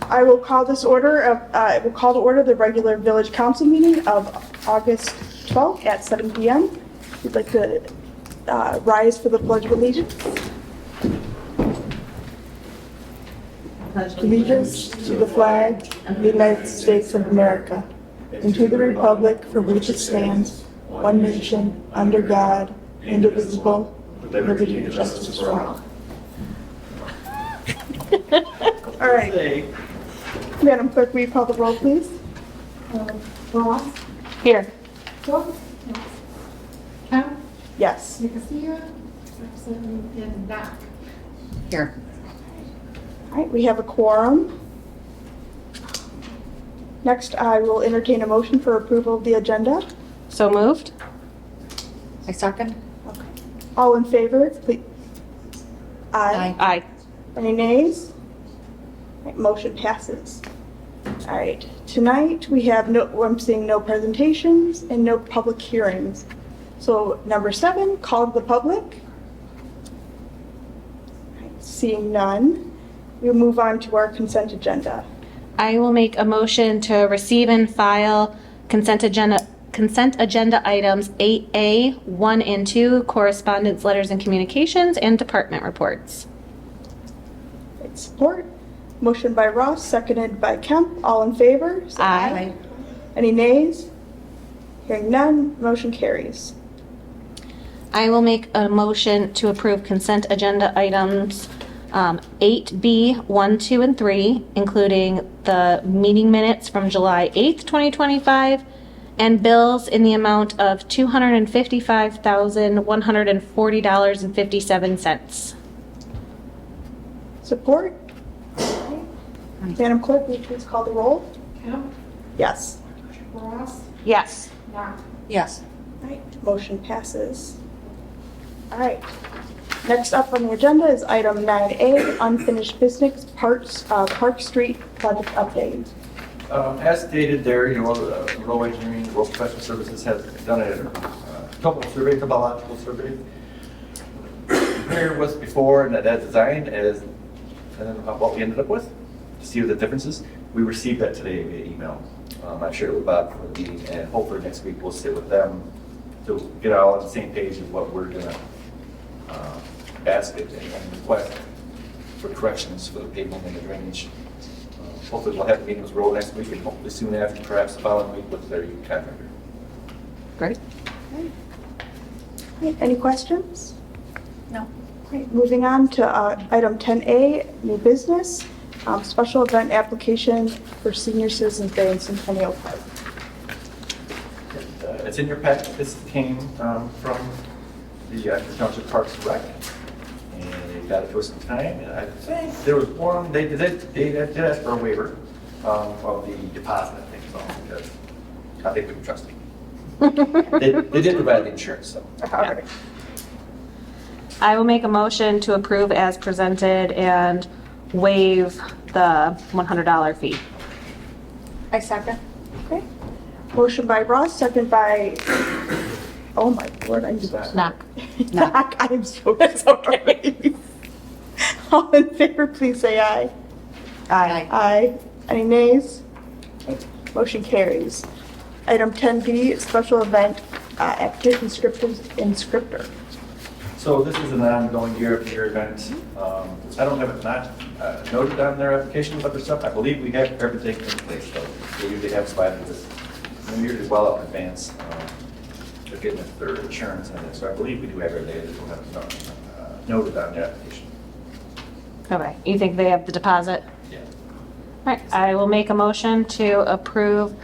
I will call this order of, I will call to order the regular village council meeting of August 12th at 7 p.m. We'd like to rise for the Pledge of Allegiance. Allegiance to the flag of the United States of America and to the republic for which it stands, one nation, under God, indivisible, with liberty and justice for all. All right. Madam Clerk, will you call the roll, please? Ross? Here. Schultz? Yes. Kemp? Yes. Nicosia? And Knapp? Here. All right, we have a quorum. Next, I will entertain a motion for approval of the agenda. So moved. I second. Okay. All in favor, please? Aye. Aye. Any nays? All right, motion passes. All right, tonight we have I'm seeing no presentations and no public hearings. So number 7, call to the public. All right, seeing none, we'll move on to our consent agenda. I will make a motion to receive and file consent agenda items 8A, 1 and 2, correspondence, letters and communications, and department reports. Right, support. Motion by Ross, seconded by Kemp. All in favor? Say Aye. Any nays? Hearing none, motion carries. I will make a motion to approve consent agenda items 8B, 1, 2, and 3, including the meeting minutes from July 8th, 2025, and bills in the amount of $255,140.57. Support. Madam Clerk, will you please call the roll? Kemp? Yes. Ross? Yes. Knapp? Yes. All right, motion passes. All right. Next up on the agenda is item 9A, unfinished business, Park Street project update. As stated there, Rowe Engineering, Rowe Professional Services has done a survey, topological survey. Here was before and that design and then what we ended up with to see the differences. We received that today via email. I shared it with Bob for the meeting, and hopefully next week we'll sit with them to get all on the same page of what we're gonna ask it and request for corrections for the pavement and the drainage. Hopefully we'll have a meeting with Rowe next week and hopefully soon after, perhaps the following week with their contractor. Great. Okay. All right, any questions? No. All right, moving on to item 10A, new business, special event application for Senior Citizens Day in Centennial Park. It's in your packet. This came from the Township Parks and Rec, and they got it to us in time. And I think there was one, they did ask for a waiver of the deposit, I think, so, because they couldn't trust me. They did provide the insurance, so. All right. I will make a motion to approve as presented and waive the $100 fee. I second. Okay. Motion by Ross, second by, oh my Lord, I knew that. Knock. Knock, I am so sorry. All in favor, please say aye. Aye. Aye. Any nays? Motion carries. Item 10B, special event application scripter. So this is an ongoing year-over-year event. I don't have it not noted on their application with other stuff. I believe we have everything in place, though. They usually have provided this, and we're usually well up in advance. They're getting their insurance on it, so I believe we do have everything. They don't have it noted on their application. Okay. You think they have the deposit? Yeah. All right. I will make a motion to approve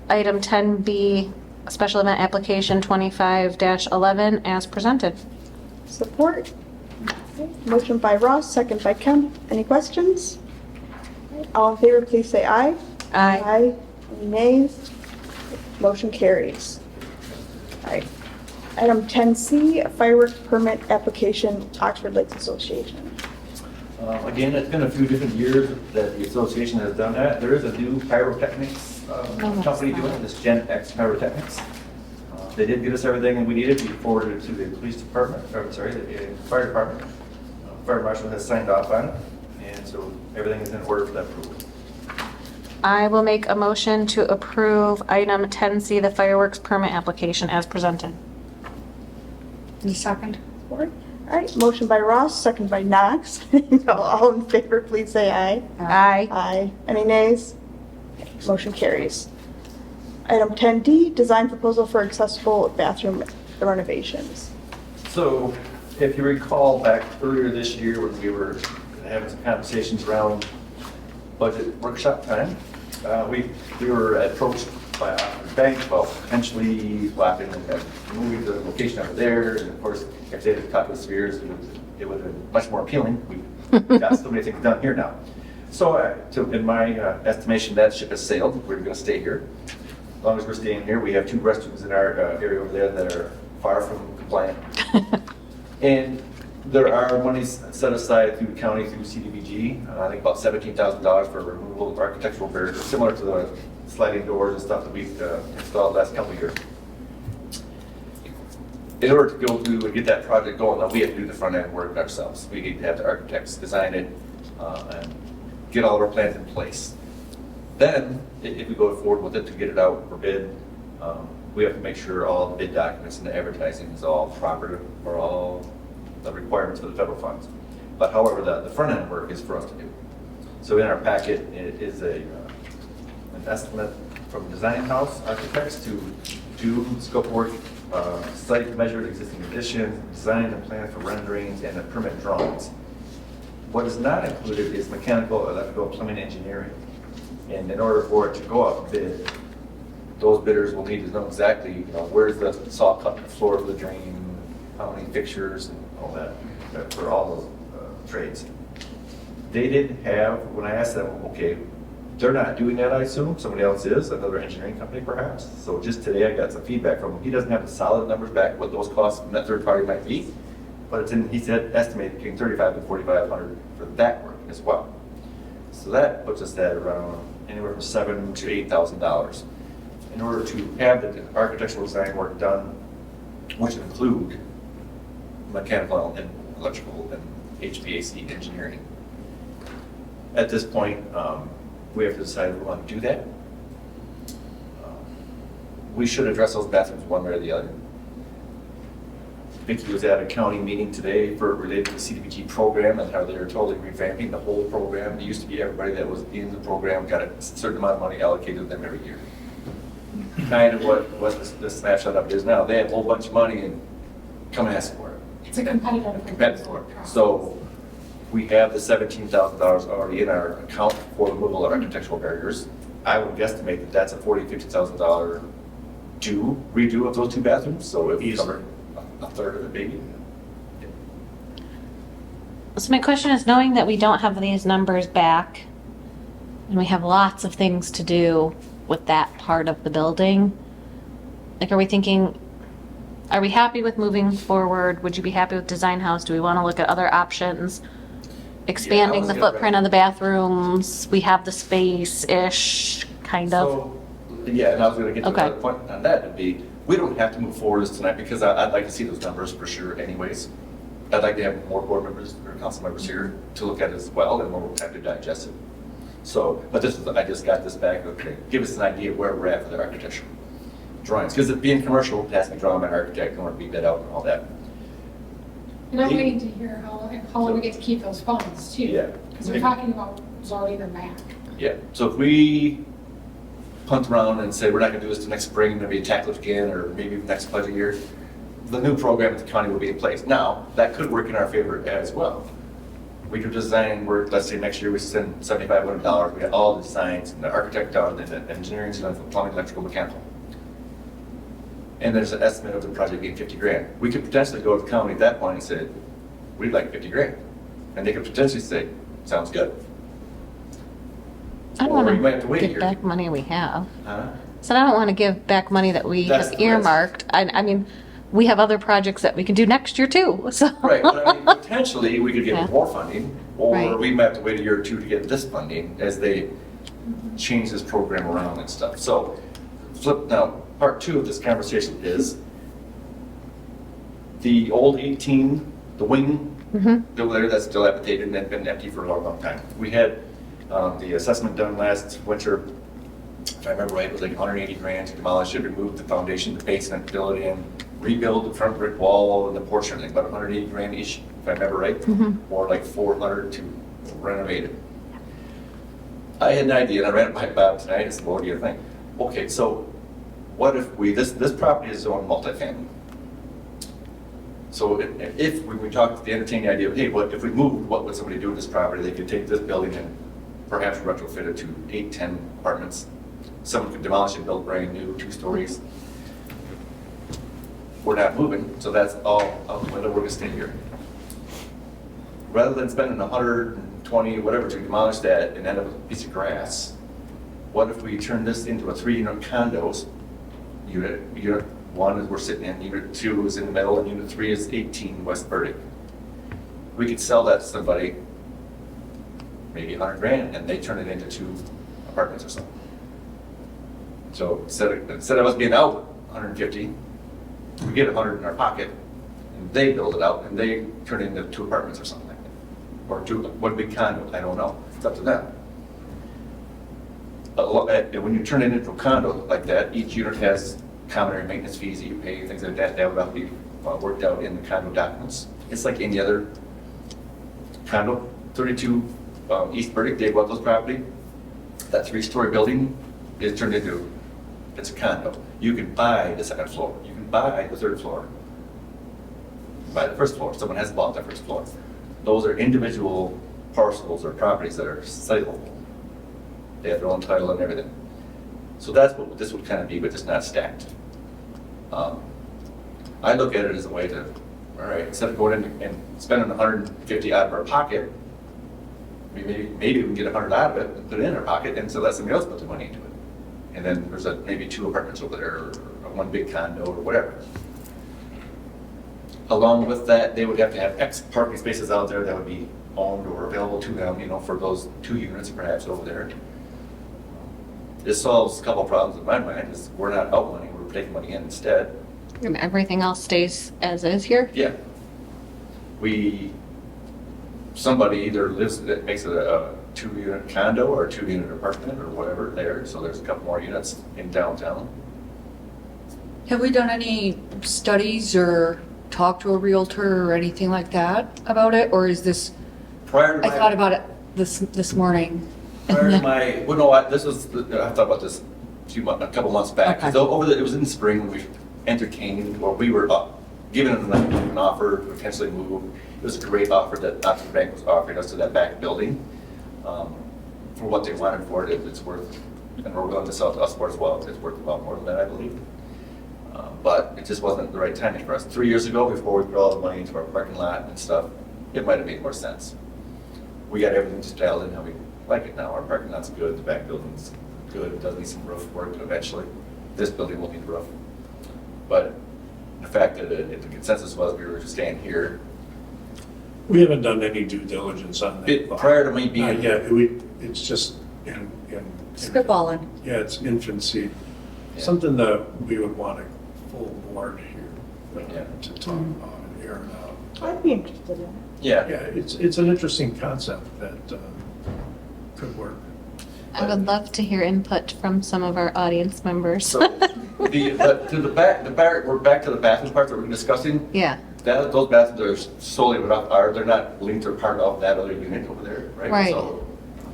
item 10B, special event application 25-11 as presented. Support. Okay. Motion by Ross, second by Kemp. Any questions? All in favor, please say aye. Aye. Aye. Any nays? Motion carries. All right. Item 10C, fireworks permit application, Oxford Lakes Association. Again, it's been a few different years that the association has done that. There is a new pyrotechnics company doing it, this Gen X Pyrotechnics. They did get us everything that we needed. We forwarded it to the police department, or sorry, the fire department. Fire marshal has signed off on it, and so everything is in order for that approval. I will make a motion to approve item 10C, the fireworks permit application as presented. You second? All right, motion by Ross, second by Knox. All in favor, please say aye. Aye. Aye. Any nays? Motion carries. Item 10D, design proposal for accessible bathroom renovations. So if you recall back earlier this year when we were having some conversations around budget workshop time, we were approached by a bank about potentially swapping and moving the location over there. And of course, if they had talked with Spheres, it would have been much more appealing. We've got so many things done here now. So in my estimation, that ship has sailed. We're going to stay here. As long as we're staying here, we have 2 restrooms in our area over there that are far from compliant. And there are monies set aside through the county, through CDBG, I think about $17,000 for removal of architectural barriers, similar to the sliding doors and stuff that we've installed last couple of years. In order to go through and get that project going, though, we have to do the front end work ourselves. We need to have the architects design it and get all of our plans in place. Then, if we go forward with it to get it out for bid, we have to make sure all the bid documents and the advertising is all proper for all the requirements for the federal funds. But however, the front end work is for us to do. So in our packet, it is an estimate from Design House Architects to do scope work, site measured existing additions, design and plan for renderings, and the permit drawings. What is not included is mechanical, electrical, plumbing, engineering. And in order for it to go out to bid, those bidders will need to know exactly, where's the saw cut in the floor of the drain, how many fixtures, and all that, for all those trades. They didn't have, when I asked them, okay, they're not doing that, I assume, somebody else is, another engineering company perhaps. So just today I got some feedback from him. He doesn't have the solid numbers back, what those costs from that third party might be, but it's in, he said, estimated between $3,500 and $4,500 for that work as well. So that puts us at around anywhere from $7,000 to $8,000. In order to have the architectural design work done, which include mechanical and electrical and HVAC engineering. At this point, we have to decide if we want to do that. We should address those bathrooms one way or the other. Vicki was at a county meeting today for related to the CDBG program and how they're totally revamping the whole program. It used to be everybody that was in the program got a certain amount of money allocated to them every year. Kind of what the snapshot of it is now. They have a whole bunch of money and come ask for it. It's a competitive. So we have the $17,000 already in our account for removal of architectural barriers. I would guesstimate that that's a $40,000 to $50,000 redo of those 2 bathrooms. So if we cover a third of it, maybe. So my question is, knowing that we don't have these numbers back, and we have lots of things to do with that part of the building, like, are we thinking, are we happy with moving forward? Would you be happy with Design House? Do we want to look at other options? Expanding the footprint of the bathrooms? We have the space-ish, kind of. So, yeah, and I was going to get to Okay. another point on that, would be, we don't have to move forward this tonight because I'd like to see those numbers for sure anyways. I'd like to have more board members or council members here to look at it as well and more time to digest it. So, but this is, I just got this back, okay, give us an idea of where we're at for the architectural drawings. Because it being commercial, it has to be drawn by an architect in order to beat that out and all that. And I'm waiting to hear how long we get to keep those funds too. Yeah. Because we're talking about zoning them back. Yeah, so if we punt around and say we're not gonna do this till next spring, maybe tackle it again, or maybe next budget year, the new program at the county will be in place. Now, that could work in our favor as well. We could design work, let's say next year we send $7,500, we got all the designs and the architect done and the engineering's done for plumbing, electrical, mechanical. And there's an estimate of the project being 50 grand. We could potentially go to the county at that point and say, we'd like 50 grand. And they could potentially say, sounds good. I Or you don't might want have to to wait a give year. back money we have. Huh? So I don't want to give back money that we That's have the risk. earmarked. I mean, we have other projects that we can do next year too, so. Right, but I mean, potentially, we could Yeah. get more funding, or Right. we might have to wait a year or 2 to get this funding as they change this program around and stuff. So, now, part 2 of this conversation is the old 18, the wing Mhm. building there that's dilapidated and been empty for a long, long time. We had The assessment done last winter, if I remember right, it was like 180 grand to demolish it, remove the foundation, the basement, fill it in, rebuild the front brick wall and the porch and everything, about 180 grand each, if I remember right. Or like 400 to renovate it. I had an idea, and I ran it by Bob tonight. I said, well, what do you think? Okay, so what if this property is zoned multifamily. So if we talked, the entertaining idea of, hey, what if we moved, what would somebody do with this property? They could take this building and perhaps retrofit it to 8, 10 apartments. Someone could demolish it, build brand new, 2 stories. We're not moving, so that's all out the window, we're gonna stay here. Rather than spending 120, whatever, to demolish that and end up with a piece of grass, what if we turn this into a 3-unit condos? Unit 1 is we're sitting in, unit 2 is in the middle, and unit 3 is 18 West Burdick. We could sell that to somebody, maybe 100 grand, and they turn it into 2 apartments or something. So instead of us being out 150, we get 100 in our pocket, and they build it out, and they turn it into 2 apartments or something like that. Or 1 big condo, I don't know, it's up to them. When you turn it into a condo like that, each unit has common area maintenance fees that you pay, things like that, that would all be worked out in the condo documents. It's like any other condo. 32 East Burdick, Dave Weckles property, that 3-story building is turned into, it's a condo. You can buy the 2nd floor, you can buy the 3rd floor, buy the 1st floor, someone has bought the 1st floor. Those are individual parcels or properties that are saleable. They have their own title and everything. So that's what this would kind of be, but just not stacked. I look at it as a way to, all right, instead of going in and spending 150 out of our pocket, maybe we can get 100 out of it and put it in our pocket, and so let somebody else put the money into it. And then there's maybe 2 apartments over there, or 1 big condo, or whatever. Along with that, they would have to have X parking spaces out there that would be owned or available to them, for those 2 units perhaps over there. This solves a couple of problems in my mind, is we're not out money, we're taking money in instead. And everything else stays as is here? Yeah. Somebody either makes it a 2-unit condo or a 2-unit apartment or whatever there, so there's a couple more units in downtown. Have we done any studies or talked to a realtor or anything like that about it? Or is this, Prior to I thought about it this morning. Prior to my, well, no, I thought about this a couple months back. Okay. So it was in the spring when we entertained, or we were given an offer to potentially move. It was a great offer that Oxford Bank was offering us to that back building. For what they wanted for it, it's worth, and we're willing to sell it to us for as well. It's worth a lot more than that, I believe. But it just wasn't the right timing for us. 3 years ago, before we put all the money into our parking lot and stuff, it might have made more sense. We got everything just dialed in how we like it now. Our parking lot's good, the back building's good, it does need some roof work eventually. This building will need a roof. But the fact that the consensus was we were just staying here. We haven't done any due diligence on that. Prior to me being. Yeah, it's just in. Spitballing. Yeah, it's infancy. Yeah. Something that we would want a full board here Yeah. to talk about and air it out. I'd be interested in it. Yeah. Yeah, it's an interesting concept that could work. I would love to hear input from some of our audience members. So we're back to the bathroom part that we're discussing. Yeah, Those bathrooms are solely they're not linked or part of that other unit over there, right? Right. So,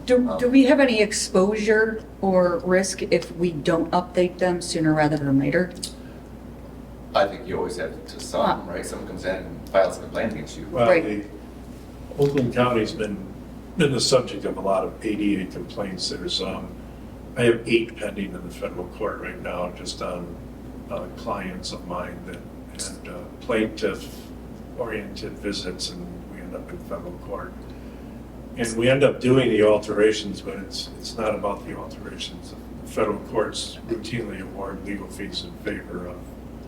Do we have any exposure or risk if we don't update them sooner rather than later? I think you always have to some, right? Someone comes in and files a complaint against you. Well, Right. Oakland County's been the subject of a lot of ADA complaints. There's, I have 8 pending in the federal court right now, just on clients of mine that had plaintiff-oriented visits, and we end up in federal court. And we end up doing the alterations, but it's not about the alterations. The federal courts routinely award legal fees in favor of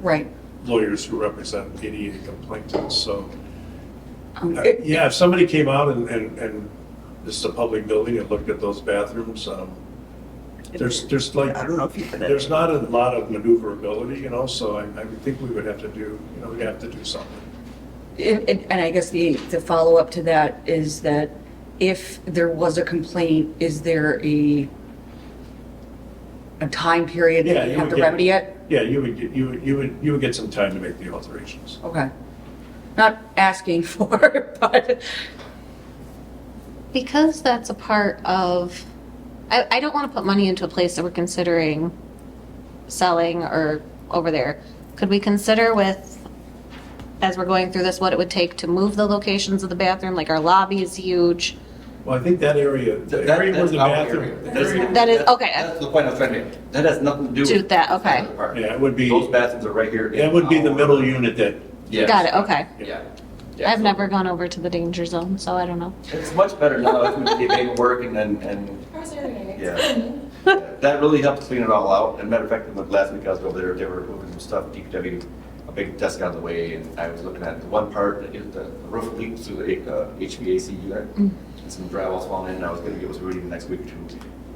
Right. lawyers who represent ADA complainants. So, It- yeah, if somebody came out and this is a public building and looked at those bathrooms, there's like, I don't know if you've been in there's it. not a lot of maneuverability, so I would think we would have to do, we'd have to do something. And I guess the follow-up to that is that if there was a complaint, is there a time period Yeah, that you you have would to get- remedy it? Yeah, you would get some time to make the alterations. Okay. Not asking for it, but, Because that's a part of, I don't want to put money into a place that we're considering selling or over there. Could we consider with, as we're going through this, what it would take to move the locations of the bathroom? Like our lobby is huge. Well, I think that area, the area where That's the our bathroom. area. the area- That is- okay. That's the point I was trying to make. That has nothing to do Do with. that, okay. the part. Yeah, it would be, Those bathrooms are right here. in that would be the our- middle unit that, Yes. Got it, okay. Yeah. I've so never gone over to the danger zone, so I don't know. It's much better now if we get paperwork and I was there today. Yeah. That really helped clean it all out. And matter of fact, last week I was over there, they were moving some stuff, DPW, a big desk out of the way, and I was looking at the one part, the roof leaked through the HVAC unit, and some drywall's falling in, and I was gonna get with Rudy next week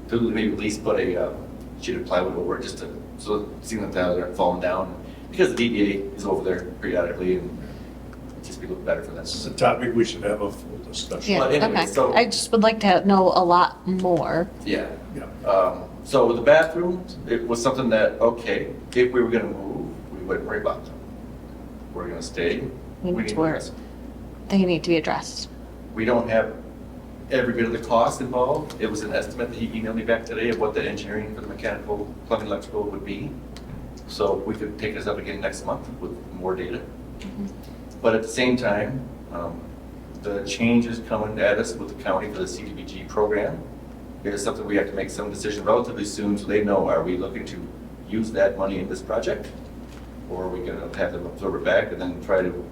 to maybe at least put a sheet of plywood over it, just to, so seeing that they're falling down, because the DDA is over there periodically, and it'd just be looking better for this is them. a topic we should have a full discussion. Yeah, But anyway, okay. so- I just would like to know a lot more. Yeah. Yeah. So with the bathrooms, it was something that, okay, if we were gonna move, we wouldn't worry about them. We're gonna stay. We need to to work. address it. They need to be addressed. We don't have every bit of the cost involved. It was an estimate that he emailed me back today of what the engineering for the mechanical, plumbing, electrical would be. So we could take this up again next month with more data. But at the same time, the changes coming at us with the county for the CDBG program is something we have to make some decision relatively soon, so they know, are we looking to use that money in this project? Or are we gonna have them absorb it back and then try to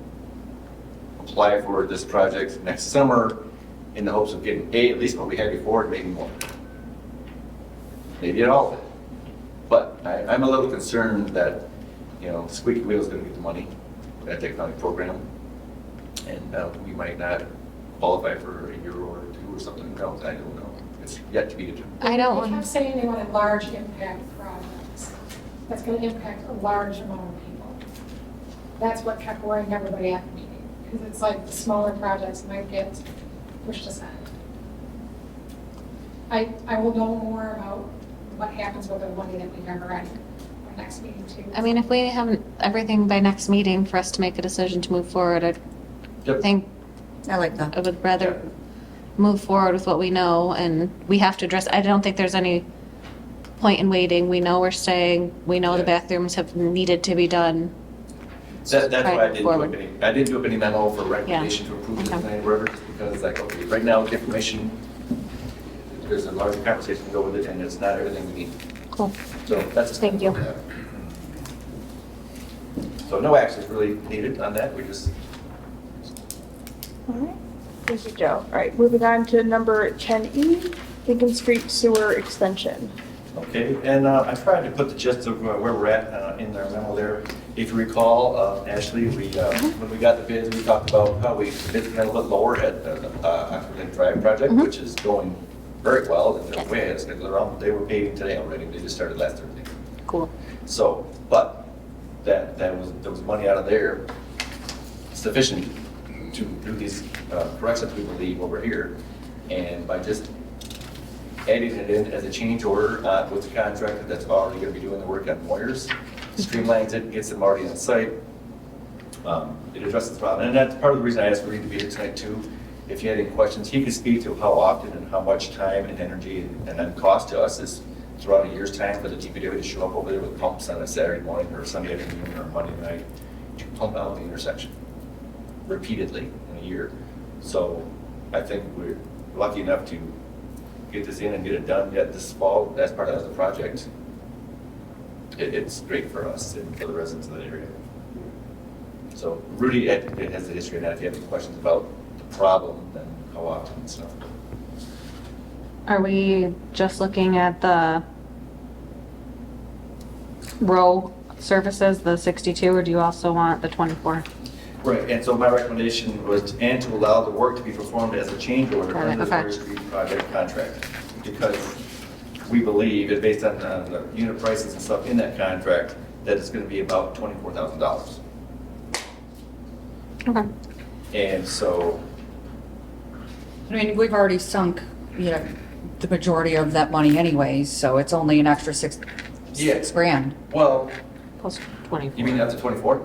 apply for this project next summer in the hopes of getting at least what we had before, and maybe more? Maybe at all of it. But I'm a little concerned that, squeaky wheel is gonna get the money, that county program, and we might not qualify for a year or two or something else, I don't know. It's yet to be determined. I don't They want, kept saying they wanted large impact projects. That's gonna impact a large amount of people. That's what kept worrying everybody at the meeting, because it's like the smaller projects might get pushed aside. I will know more about what happens with the money that we have already for next meeting too. I mean, if we have everything by next meeting for us to make a decision to move forward, I Yep. think I like that. I would rather move forward with what we know, and we have to address, I don't think there's any point in waiting. We know we're staying, we know the Yeah. bathrooms have needed to be done. That's why I didn't do Forward. any memo for recommendation to approve this Okay. thing, whatever, just because it's like, okay, right now, the information, there's a larger conversation to go with it, and it's not everything we need. Cool. So that's. Thank you. So no action is really needed on that, we just, All right. Thank you, Joe. All right, moving on to number 10E, Lincoln Street Sewer Extension. okay, and I tried to put the gist of where we're at in our memo there. If you recall, Ashley, when we got the bids, we talked about how we bid a little bit lower at the Oxford Lake Drive project, Mhm. which is going very well, and Yeah. they're way ahead of schedule. They were paving today already, they just started last Thursday. Cool. So, but there was money out of there sufficient to do these corrections, we believe, over here. And by just adding it in as a change order with the contractor that's already gonna be doing the work on Moyers, streamlines it, gets them already on site. It addresses the problem, and that's part of the reason I asked Reed to be here tonight too. If you had any questions, he could speak to how often and how much time and energy and then cost to us is throughout a year's time for the DPW to show up over there with pumps on a Saturday morning or Sunday afternoon or Monday night to pump out the intersection repeatedly in a year. So I think we're lucky enough to get this in and get it done yet this fall as part of the project. It's great for us and for the residents of the area. So Rudy, it has the history of that. If you have any questions about the problem, then how often and stuff. Are we just looking at the row services, the 62, or do you also want the 24? Right, and so my recommendation was, and to allow the work to be performed as a change order Got it, under the okay. First Street project contract. Because we believe, and based on the unit prices and stuff in that contract, that it's gonna be about $24,000. Okay. And so I mean, we've already sunk, the majority of that money anyways, so it's only an extra Yeah. six grand. Well, Plus 24. you mean up to 24?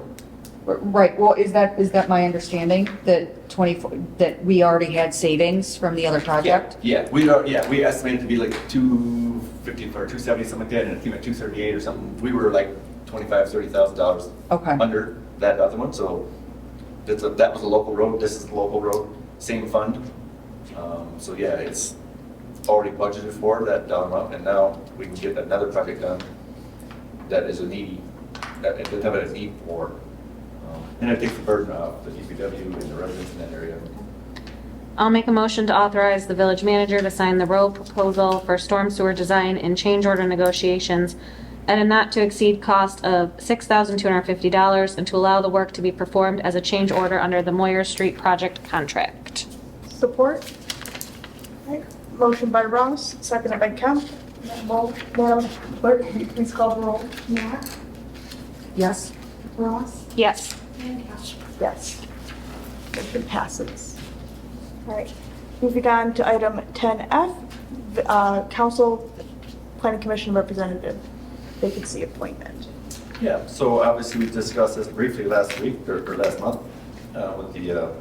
Right, well, is that my understanding, that 24, that we already had savings from the other project? Yeah, we estimated to be like 250 or 270, something like that, and it came at 238 or something. We were like $25,000-$30,000 Okay. under that other one, so that was a local road, this is a local road, same fund. So yeah, it's already budgeted for that dollar amount, and now we can get another project done that is that have a need for. And it takes the burden off the DPW and the residents in that area. I'll make a motion to authorize the village manager to sign the road proposal for storm sewer design and change order negotiations at a not to exceed cost of $6,250 and to allow the work to be performed as a change order under the Moyer Street project contract. Support? All right. Motion by Ross, seconded by Kemp. Madam Clerk, can you please call the roll? Matt, Yes? Ross, Yes. and Cash. Yes. Motion passes. All right. Moving on to item 10F, Council Planning Commission Representative vacancy appointment. Yeah, so obviously we discussed this briefly last week, or last month, with the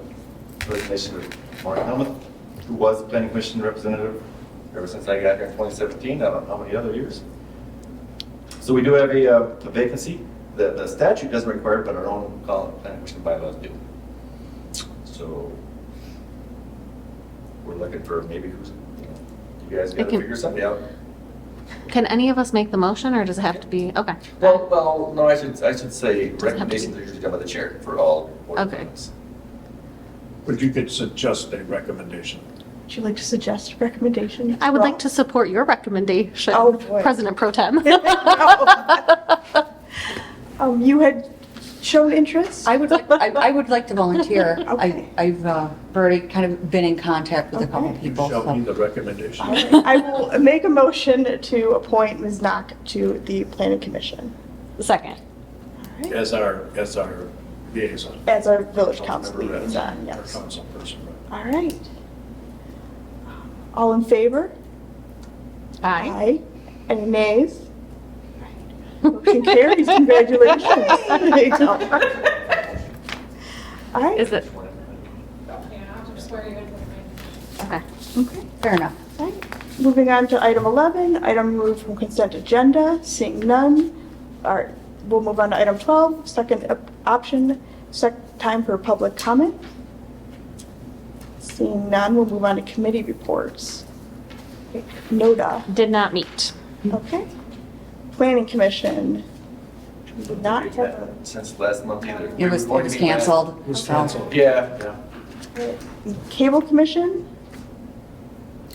resignation of Maureen Helmuth, who was planning commission representative ever since I got here in 2017, I don't know how many other years. So we do have a vacancy. The statute doesn't require it, but our own planning commission bylaws do. So we're looking for maybe who's, you guys got to figure something out. Can any of us make the motion or does it have to be, okay. Well, no, I should say recommendations are usually done by the chair for all board Okay. appointments. But you could suggest a recommendation. Would you like to suggest recommendations? I would like to support your recommendation, Oh, boy. President Pro Tem. You had shown interest? I would like to volunteer. Okay. I've already kind of been in contact with a couple Okay. people. Shall be So. the recommendation. All right. I will make a motion to appoint Ms. Knock to the Planning Commission. Second. All right. As our liaison. As our village council Councilmember Reds, liaison, our yes. council person. All right. All in favor? Aye. Any nays? Motion carries, congratulations. There you go. All right. Is it, Yeah, I'll just swear you in with me. okay. Okay. Fair enough. All right. Moving on to item 11, item removed from consent agenda, seeing none. All right, we'll move on to item 12, second option, time for public comment. Seeing none, we'll move on to committee reports. Okay, NODA, Did not meet. okay. Planning Commission, we did not have Since last month either. It was canceled. It was so. canceled. Yeah. a Cable Commission.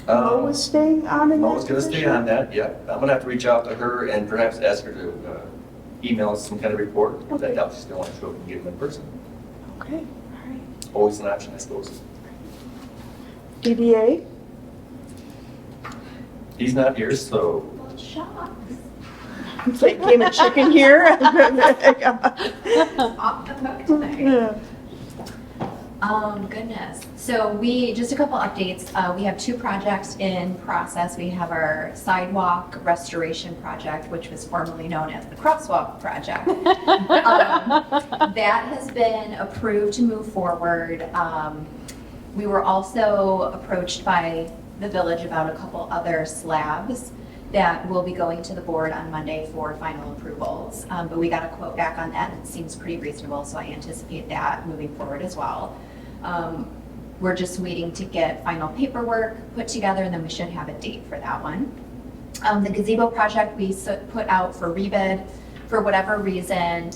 Mo was staying on in that Mo was gonna stay position? on that, yeah. I'm gonna have to reach out to her and perhaps ask her to email us some kind of report. If Okay. that helps, she's gonna want to show up and get them in person. Okay, all right. Always an option, I suppose. DDA, He's not here, so it's like game of chicken here. Off the hook tonight. Yeah. Goodness. So just a couple updates. We have two projects in process. We have our sidewalk restoration project, which was formerly known as the crosswalk project. That has been approved to move forward. We were also approached by the village about a couple other slabs that will be going to the board on Monday for final approvals. But we got a quote back on that, and it seems pretty reasonable, so I anticipate that moving forward as well. We're just waiting to get final paperwork put together, and then we should have a date for that one. The gazebo project we put out for rebid. For whatever reason,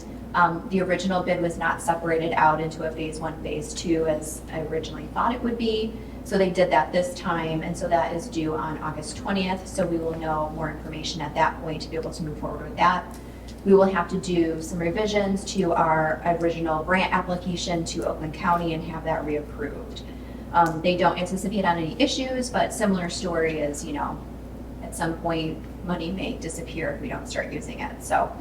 the original bid was not separated out into a phase 1, phase 2 as I originally thought it would be. So they did that this time, and so that is due on August 20th. So we will know more information at that point to be able to move forward with that. We will have to do some revisions to our original grant application to Oakland County and have that reapproved. They don't anticipate on any issues, but similar story is, at some point, money may disappear if we don't start using it. So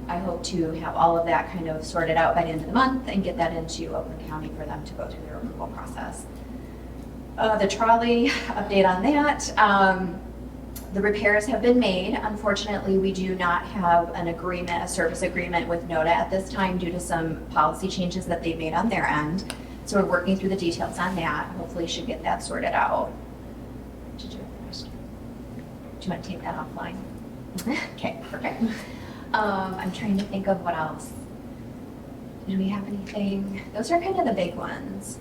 I hope to have all of that kind of sorted out by the end of the month and get that into Oakland County for them to go through their approval process. The trolley, update on that. The repairs have been made. Unfortunately, we do not have an agreement, a service agreement with NODA at this time due to some policy changes that they've made on their end. So we're working through the details on that. Hopefully should get that sorted out. Did you have a question? Do you want to take that offline? Okay, perfect. I'm trying to think of what else. Do we have anything? Those are kind of the big ones.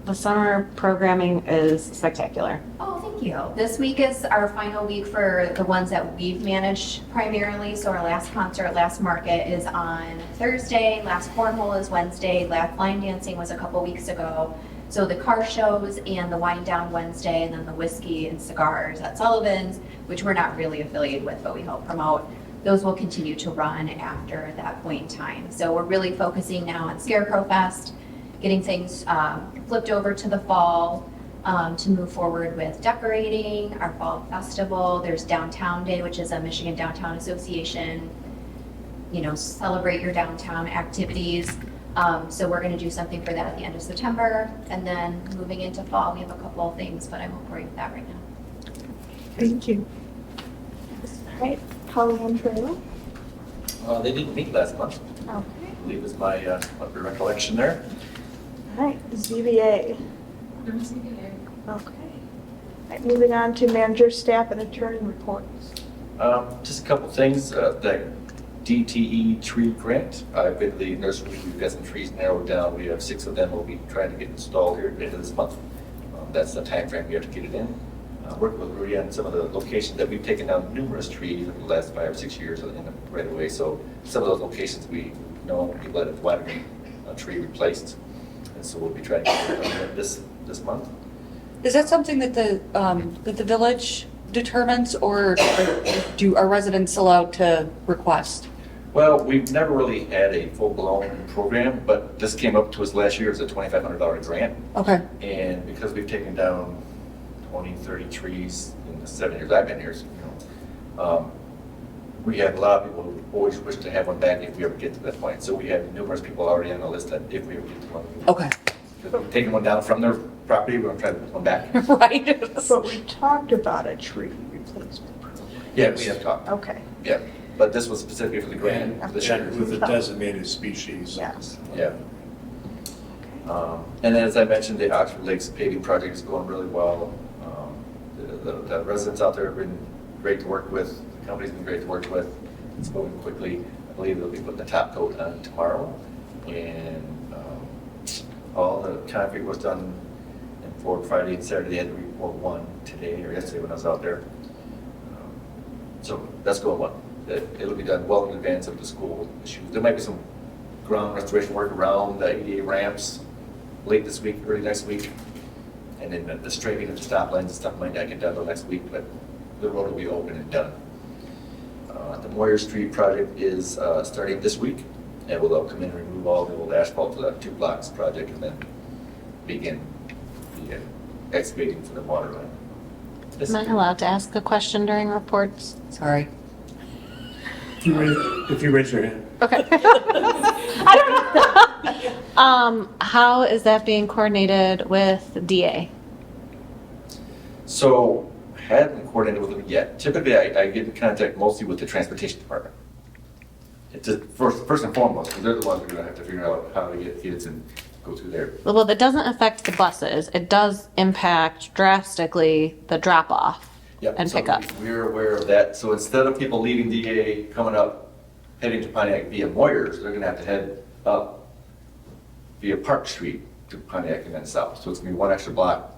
The summer programming is spectacular. Oh, thank you. This week is our final week for the ones that we've managed primarily. So our last concert, last market is on Thursday, last cornhole is Wednesday, last line dancing was a couple weeks ago. So the car shows and the wind down Wednesday, and then the whiskey and cigars at Sullivan's, which we're not really affiliated with, but we help promote. Those will continue to run after that point in time. So we're really focusing now on Scarecrow Fest, getting things flipped over to the fall, to move forward with decorating, our fall festival. There's Downtown Day, which is a Michigan Downtown Association, celebrate your downtown activities. So we're gonna do something for that at the end of September. And then moving into fall, we have a couple of things, but I won't bore you with that right now. Thank you. All right, Colleen Trail. They didn't meet last month, Okay. I believe is my recollection there. All right, ZBA. No CBA. Okay. All right, moving on to manager, staff, and attorney reports. Just a couple things, the DTE tree grant, I've been to the nursery, we've got some trees narrowed down, we have 6 of them we'll be trying to get installed here at the end of this month. That's the time frame we have to get it in. Working with Rudy on some of the locations that we've taken down numerous trees in the last 5 or 6 years in the right away, so some of those locations we know people that have wanted a tree replaced, and so we'll be trying to get it done this month. Is that something that the village determines, or are residents allowed to request? Well, we've never really had a full-blown program, but this came up to us last year as a $2,500 grant. Okay. And because we've taken down 20, 30 trees in the 7 years I've been here, we had a lot of people who always wish to have one back if we ever get to that point. So we have numerous people already on the list that if we ever get to one. Okay. Because we've taken one down from their property, we're going to try to put one back. Right. But we talked about a tree replacement program. Yeah, we have talked. Okay, Yeah, but this was specifically for the grant for this year. And with a designated species. yes. Yeah. And then, as I mentioned, the Oxford Lakes paving project is going really well. The residents out there have been great to work with. The company's been great to work with. It's moving quickly. I believe they'll be putting the top coat on tomorrow. And all the concrete was done for Friday and Saturday. They had to report one today or yesterday when I was out there. So that's going well. It'll be done well in advance of the school issues. There might be some ground restoration work around the ADA ramps late this week, early next week. And then the straightening of the stop lines and stuff might not get done till next week, but the road will be open and done. The Moyer Street project is starting this week, and we'll come in and remove all the old asphalt for that 2 blocks project and then begin the excavating for the water line. Am I allowed to ask a question during reports? Sorry. If you raise your hand. Okay. How is that being coordinated with DA? So, haven't coordinated with them yet. Typically, I get in contact mostly with the transportation department. It's just first and foremost, because they're the ones who are going to have to figure out how to get kids and go through there. Well, that doesn't affect the buses. It does impact drastically the drop-off Yep, and so pickup. We're aware of that. So instead of people leaving DA, coming up, heading to Pontiac via Moyers, they're going to have to head up via Park Street to Pontiac and then south. So it's going to be 1 extra block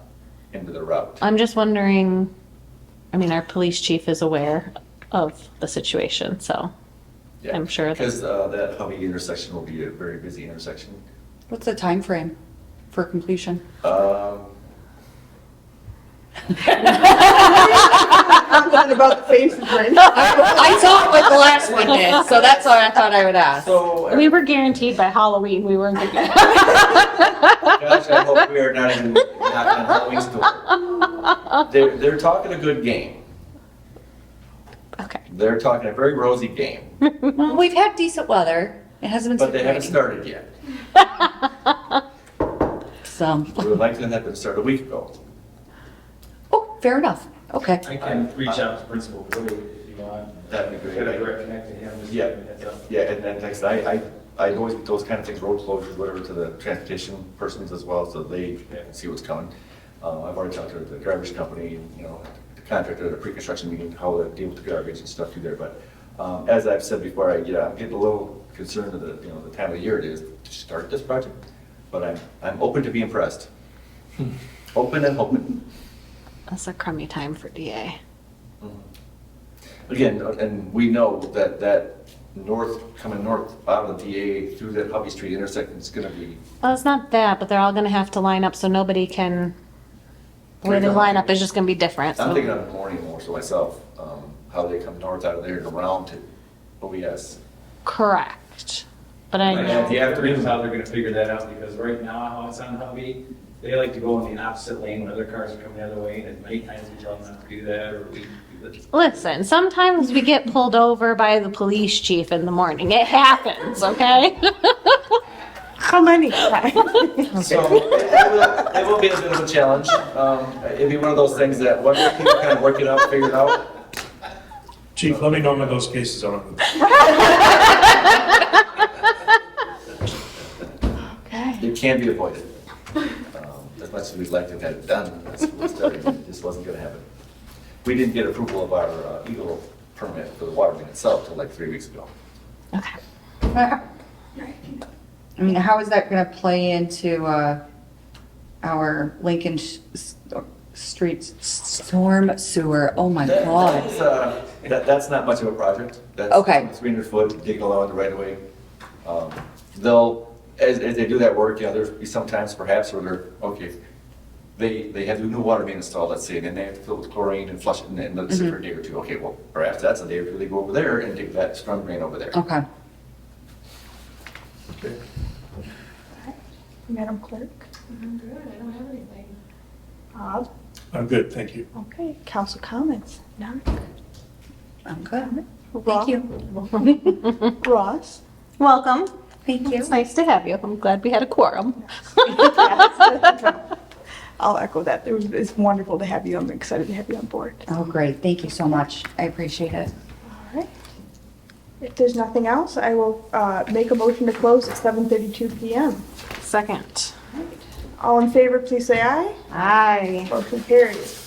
into the route. I'm just wondering, our police chief is aware of the situation, so Yeah, I'm sure that- Because that Hovey intersection will be a very busy intersection. What's the time frame for completion? I'm not about the faces right now. I saw it what the last one did, so that's why I thought I would ask. So, we were guaranteed by Halloween we weren't gonna get. gosh, I hope we are not even knocking on Halloween's door. They're talking a good game. Okay. They're talking a very rosy game, Well, we've had decent weather. It hasn't been but they haven't super rainy. started yet. Awesome. We would like to have it start a week ago. Oh, fair enough. Okay. I can reach out to Principal Woody if you want. That'd be Get a great. direct connect to him. just Yeah. give him a heads up. Yeah, and then text, I always get those kind of things, road closures, whatever, to the transportation persons as well, so they can see what's coming. I've already talked to the garbage company, you know, the contractor at a pre-construction meeting, how to deal with the garbage and stuff through there, but, as I've said before, I'm getting a little concerned of the, you know, the time of year it is to start this project, but I'm open to be impressed. Open and hoping. That's a crummy time for DA. Again, and we know that coming north out of the DA through that Hubby Street intersection is gonna be, Well, it's not that, but they're all gonna have to line up so nobody can, the way they line up is just gonna be different. I'm so- thinking of the morning more so myself, how they come north out of there and around to OES. Correct. But I And know, the afternoon is how they're gonna figure that out, because right now, how it's on Hubby, they like to go in the opposite lane when other cars are coming the other way, and many times we tell them not to do that, or we. listen, sometimes we get pulled over by the police chief in the morning. It happens, okay? How many times? So it will be a bit of a challenge. It'll be one of those things that one week people kind of work it out, figure it out. Chief, let me know when those cases are on. Okay. It can be avoided. As much as we'd like to have it done, that's what we started, it just wasn't gonna happen. We didn't get approval of our Eagle permit for the water main itself till like 3 weeks ago. Okay. I mean, how is that going to play into our Lincoln Street storm sewer? Oh my God. That's not much of a project. That's Okay. 300 foot, digging along the right of way. They'll, as they do that work, yeah, there'll be some times perhaps where they're, okay, they have the new water main installed, let's say, and then they have to fill it with chlorine and flush it and let it sit for a day or two. Okay, well, perhaps that's a day or two, they go over there and dig that storm drain over there. Okay. Madam Clerk? I'm good, I don't have anything. Bob? I'm good, thank you. Okay, council comments? None? I'm good. Ross? you. Ross? Welcome. Thank you. It's nice to have you. I'm glad we had a quorum. I'll echo that. It's wonderful to have you. I'm excited to have you on board. Oh, great. Thank you so much. I appreciate it. All right. If there's nothing else, I will make a motion to close at 7:32 PM. Second. All in favor, please say aye. Aye. Motion carries.